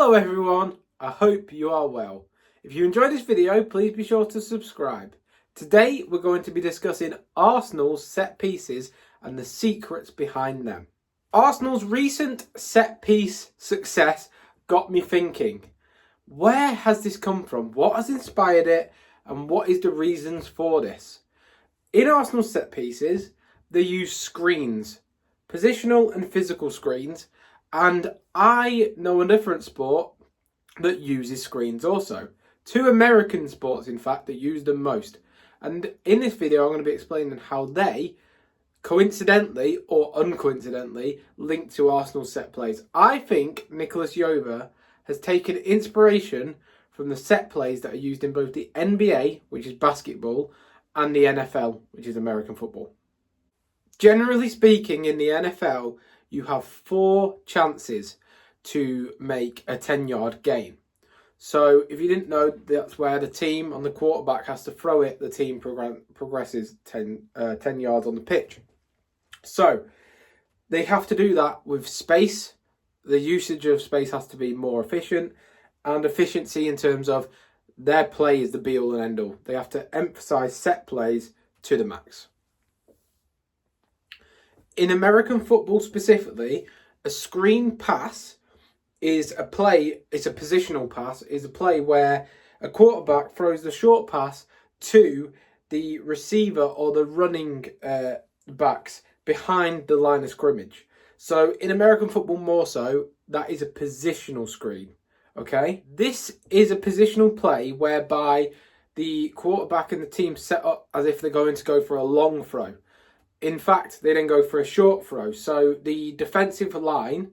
Hello everyone, I hope you are well. If you enjoyed this video, please be sure to subscribe. Today we're going to be discussing Arsenal's set pieces and the secrets behind them. Arsenal's recent set piece success got me thinking, where has this come from? What has inspired it and what is the reasons for this? In Arsenal's set pieces, they use screens, positional and physical screens, and I know a different sport that uses screens also. Two American sports, in fact, that use them most. And in this video, I'm going to be explaining how they, coincidentally or uncoincidentally, link to Arsenal set plays. I think Nicolas Jover has taken inspiration from the set plays that are used in both the NBA, which is basketball, and the NFL, which is American football. Generally speaking, in the NFL, you have 4 chances to make a 10-yard gain. So if you didn't know, that's where the team on the quarterback has to throw it, the team progresses 10 yards on the pitch. So they have to do that with space. The usage of space has to be more efficient, and efficiency in terms of their play is the be-all and end-all. They have to emphasize set plays to the max. In American football specifically, a screen pass is a play, it's a positional pass, is a play where a quarterback throws the short pass to the receiver or the running backs behind the line of scrimmage. So in American football more so, that is a positional screen, okay? This is a positional play whereby the quarterback and the team set up as if they're going to go for a long throw. In fact, they then go for a short throw. So the defensive line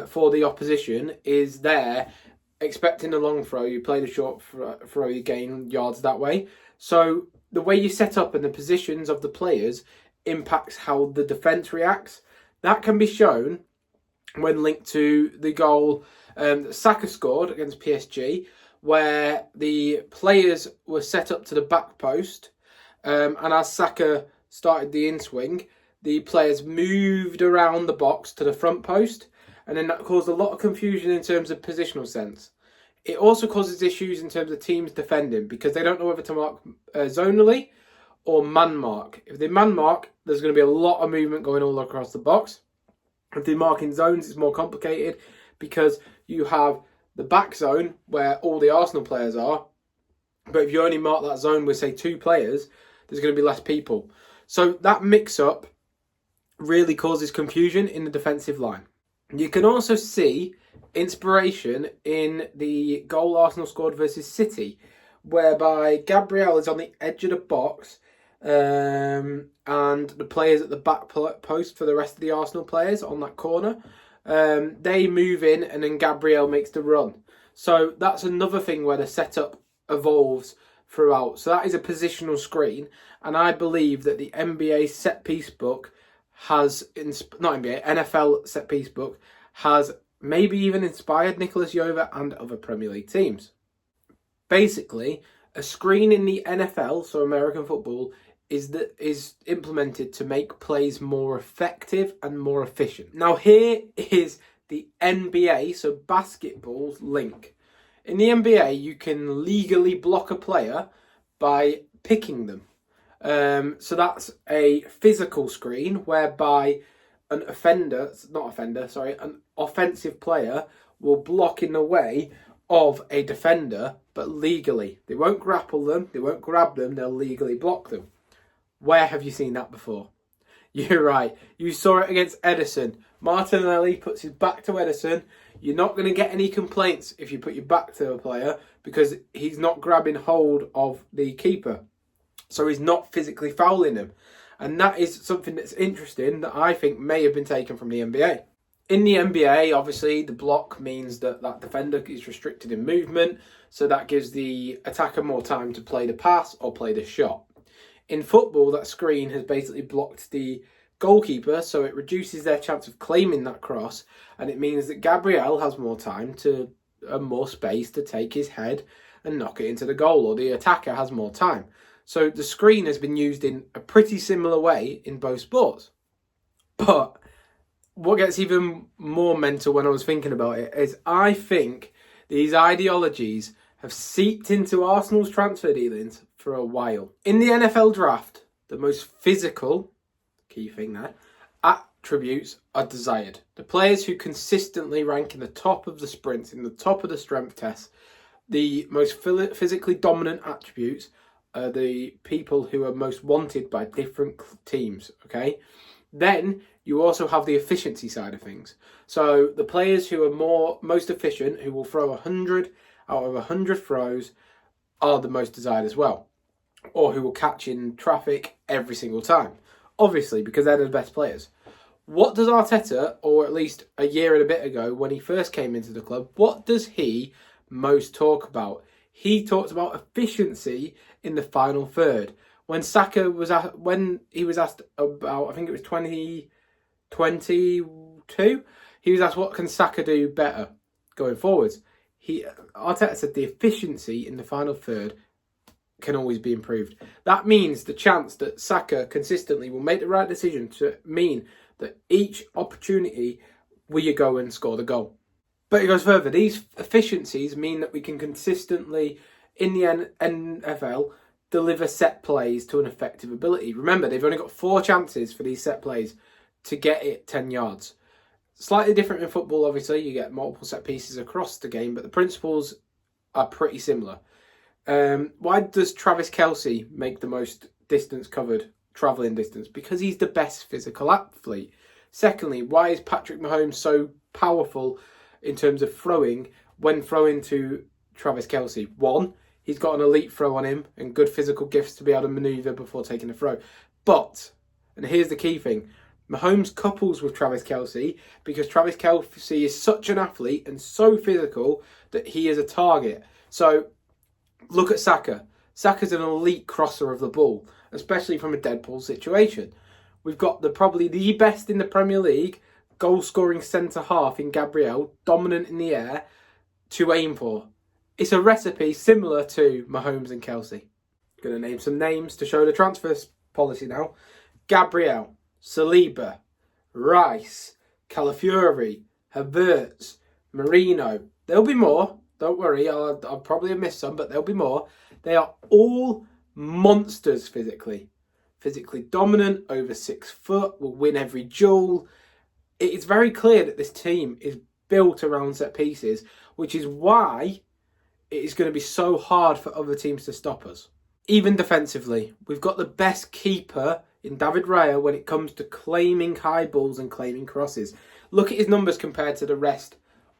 for the opposition is there expecting a long throw. You play the short throw, you gain yards that way. So the way you set up and the positions of the players impacts how the defence reacts. That can be shown when linked to the goal that Saka scored against PSG, where the players were set up to the back post, and as Saka started the in-swing, the players moved around the box to the front post, and then that caused a lot of confusion in terms of positional sense. It also causes issues in terms of teams defending because they don't know whether to mark zonally or man mark. If they man mark, there's going to be a lot of movement going all across the box. If they mark in zones, it's more complicated because you have the back zone where all the Arsenal players are, but if you only mark that zone with, say, 2 players, there's going to be less people. So that mix-up really causes confusion in the defensive line. You can also see inspiration in the goal Arsenal scored versus City, whereby Gabriel is on the edge of the box and the players at the back post for the rest of the Arsenal players on that corner, they move in and then Gabriel makes the run. So that's another thing where the setup evolves throughout. So that is a positional screen, and I believe that the NBA set piece book has, not NBA, NFL set piece book has maybe even inspired Nicolas Jover and other Premier League teams. Basically, a screen in the NFL, so American football, is implemented to make plays more effective and more efficient. Now here is the NBA, so basketball's link. In the NBA, you can legally block a player by picking them. So that's a physical screen whereby an offensive player will block in the way of a defender, but legally. They won't grapple them, they won't grab them, they'll legally block them. Where have you seen that before? You're right, you saw it against Ederson. Martinelli puts his back to Ederson. You're not going to get any complaints if you put your back to a player because he's not grabbing hold of the keeper. So he's not physically fouling him. And that is something that's interesting that I think may have been taken from the NBA. In the NBA, obviously, the block means that that defender is restricted in movement. So that gives the attacker more time to play the pass or play the shot. In football, that screen has basically blocked the goalkeeper, so it reduces their chance of claiming that cross, and it means that Gabriel has more time more space to take his head and knock it into the goal, or the attacker has more time. So the screen has been used in a pretty similar way in both sports. But what gets even more mental when I was thinking about it is I think these ideologies have seeped into Arsenal's transfer dealings for a while. In the NFL draft, the most physical, key thing there, attributes are desired. The players who consistently rank in the top of the sprints, in the top of the strength tests, the most physically dominant attributes are the people who are most wanted by different teams, okay? Then you also have the efficiency side of things. So the players who are most efficient, who will throw 100 out of 100 throws, are the most desired as well. Or who will catch in traffic every single time. Obviously, because they're the best players. What does Arteta, or at least a year and a bit ago when he first came into the club, what does he most talk about? He talks about efficiency in the final third. When Saka was when he was asked about, I think it was 2022, he was asked what can Saka do better going forwards. Arteta said the efficiency in the final third can always be improved. That means the chance that Saka consistently will make the right decision to mean that each opportunity we go and score the goal. But it goes further. These efficiencies mean that we can consistently, in the NFL, deliver set plays to an effective ability. Remember, they've only got 4 chances for these set plays to get it 10 yards. Slightly different in football, obviously. You get multiple set pieces across the game, but the principles are pretty similar. Why does Travis Kelce make the most distance covered, travelling distance? Because he's the best physical athlete. Secondly, why is Patrick Mahomes so powerful in terms of throwing when throwing to Travis Kelce? 1, he's got an elite throw on him and good physical gifts to be able to manoeuvre before taking a throw. But, and here's the key thing, Mahomes couples with Travis Kelce because Travis Kelce is such an athlete and so physical that he is a target. So, look at Saka. Saka's an elite crosser of the ball, especially from a dead ball situation. We've got probably the best in the Premier League goal-scoring centre-half in Gabriel, dominant in the air, to aim for. It's a recipe similar to Mahomes and Kelce. Going to name some names to show the transfer policy now. Gabriel, Saliba, Rice, Calafiori, Havertz, Marino. There'll be more. Don't worry, I'll probably have missed some, but there'll be more. They are all monsters physically. Physically dominant, over 6 foot, will win every duel. It's very clear that this team is built around set pieces, which is why it is going to be so hard for other teams to stop us. Even defensively, we've got the best keeper in David Raya when it comes to claiming high balls and claiming crosses. Look at his numbers compared to the rest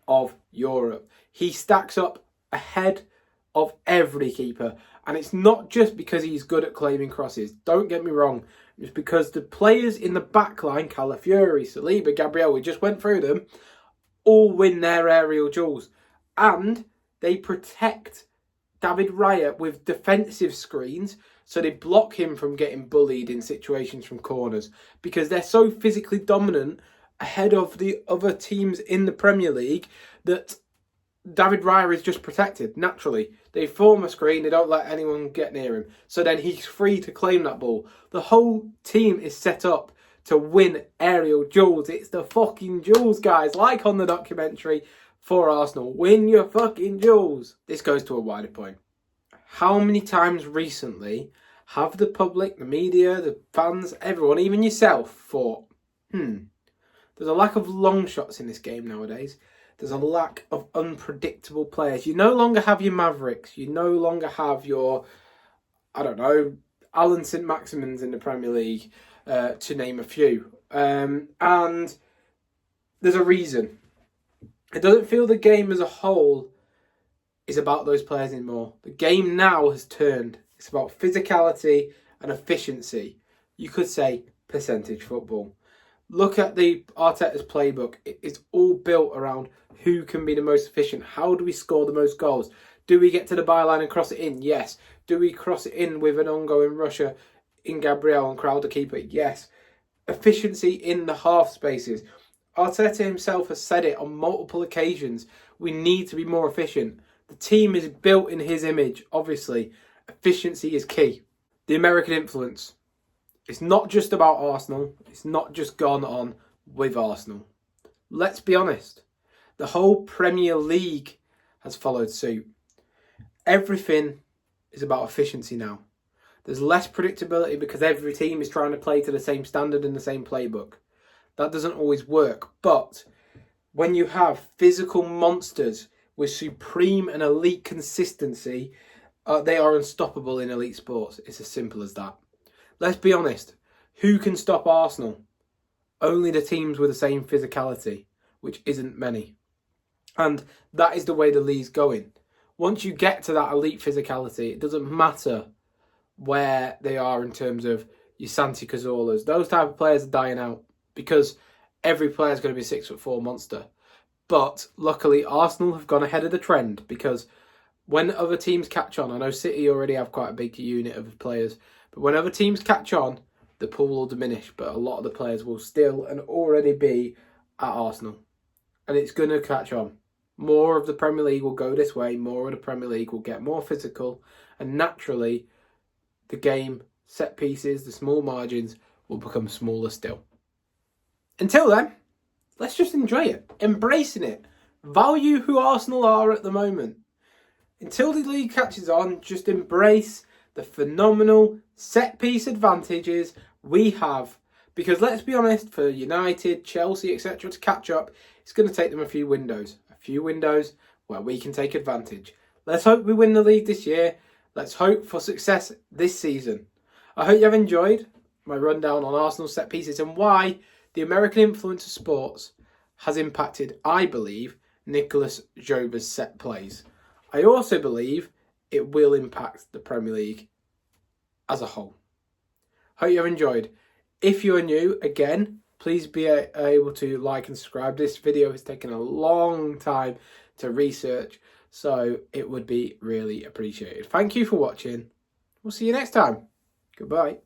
of Europe. He stacks up ahead of every keeper. And it's not just because he's good at claiming crosses. Don't get me wrong. It's because the players in the back line, Calafiori, Saliba, Gabriel, we just went through them, all win their aerial duels. And they protect David Raya with defensive screens, so they block him from getting bullied in situations from corners because they're so physically dominant ahead of the other teams in the Premier League that David Raya is just protected naturally. They form a screen, they don't let anyone get near him. So then he's free to claim that ball. The whole team is set up to win aerial duels. It's the fucking duels, guys. Like on the documentary for Arsenal. Win your fucking duels. This goes to a wider point. How many times recently have the public, the media, the fans, everyone, even yourself, thought, there's a lack of long shots in this game nowadays. There's a lack of unpredictable players. You no longer have your Mavericks. You no longer have your, Alan St-Maximins in the Premier League, to name a few. And there's a reason. It doesn't feel the game as a whole is about those players anymore. The game now has turned. It's about physicality and efficiency. You could say percentage football. Look at the Arteta's playbook. It's all built around who can be the most efficient. How do we score the most goals? Do we get to the byline and cross it in? Yes. Do we cross it in with an ongoing rusher in Gabriel and crowd the keeper? Yes. Efficiency in the half spaces. Arteta himself has said it on multiple occasions. We need to be more efficient. The team is built in his image, obviously. Efficiency is key. The American influence. It's not just about Arsenal. It's not just gone on with Arsenal. Let's be honest. The whole Premier League has followed suit. Everything is about efficiency now. There's less predictability because every team is trying to play to the same standard in the same playbook. That doesn't always work. But when you have physical monsters with supreme and elite consistency, they are unstoppable in elite sports. It's as simple as that. Let's be honest. Who can stop Arsenal? Only the teams with the same physicality, which isn't many. And that is the way the league's going. Once you get to that elite physicality, it doesn't matter where they are in terms of your Santi Cazorlas. Those type of players are dying out because every player is going to be a 6'4" monster. But luckily, Arsenal have gone ahead of the trend because when other teams catch on, I know City already have quite a big unit of players, but when other teams catch on, the pool will diminish, but a lot of the players will still and already be at Arsenal. And it's going to catch on. More of the Premier League will go this way, more of the Premier League will get more physical, and naturally, the game, set pieces, the small margins will become smaller still. Until then, let's just enjoy it, embracing it, value who Arsenal are at the moment. Until the league catches on, just embrace the phenomenal set piece advantages we have. Because let's be honest, for United, Chelsea, etc. to catch up, it's going to take them a few windows where we can take advantage. Let's hope we win the league this year. Let's hope for success this season. I hope you have enjoyed my rundown on Arsenal set pieces and why the American influence of sports has impacted, I believe, Nicolas Jover's set plays. I also believe it will impact the Premier League as a whole. Hope you have enjoyed. If you're new, again, please be able to like and subscribe. This video has taken a long time to research, so it would be really appreciated. Thank you for watching. We'll see you next time. Goodbye.